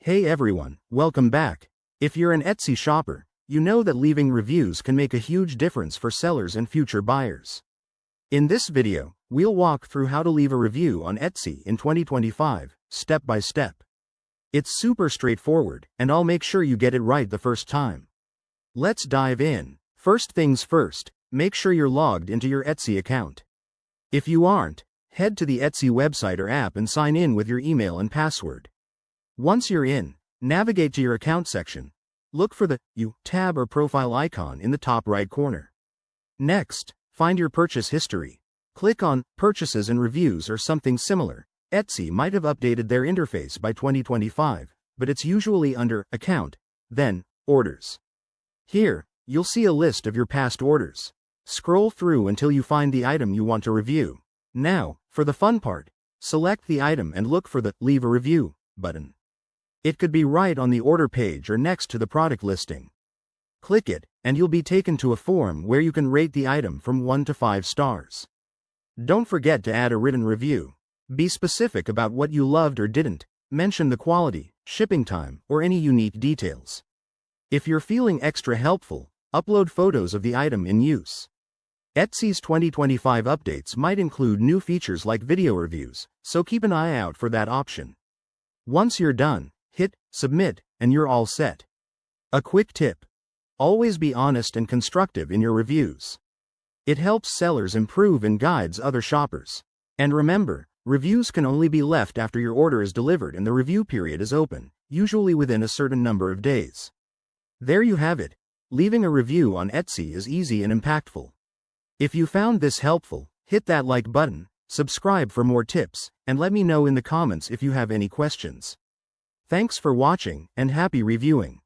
Hey everyone, welcome back. If you're an Etsy shopper, you know that leaving reviews can make a huge difference for sellers and future buyers. In this video, we'll walk through how to leave a review on Etsy in 2025, step by step. It's super straightforward, and I'll make sure you get it right the first time. Let's dive in. First things first, make sure you're logged into your Etsy account. If you aren't, head to the Etsy website or app and sign in with your email and password. Once you're in, navigate to your account section. Look for the You tab or profile icon in the top right corner. Next, find your purchase history. Click on Purchases and Reviews or something similar. Etsy might have updated their interface by 2025, but it's usually under Account, then Orders. Here, you'll see a list of your past orders. Scroll through until you find the item you want to review. Now, for the fun part, select the item and look for the Leave a Review button. It could be right on the order page or next to the product listing. Click it, and you'll be taken to a form where you can rate the item from 1 to 5 stars. Don't forget to add a written review. Be specific about what you loved or didn't. Mention the quality, shipping time, or any unique details. If you're feeling extra helpful, upload photos of the item in use. Etsy's 2025 updates might include new features like video reviews, so keep an eye out for that option. Once you're done, hit Submit, and you're all set. A quick tip: always be honest and constructive in your reviews. It helps sellers improve and guides other shoppers. And remember, reviews can only be left after your order is delivered and the review period is open, usually within a certain number of days. There you have it. Leaving a review on Etsy is easy and impactful. If you found this helpful, hit that like button, subscribe for more tips, and let me know in the comments if you have any questions. Thanks for watching, and happy reviewing.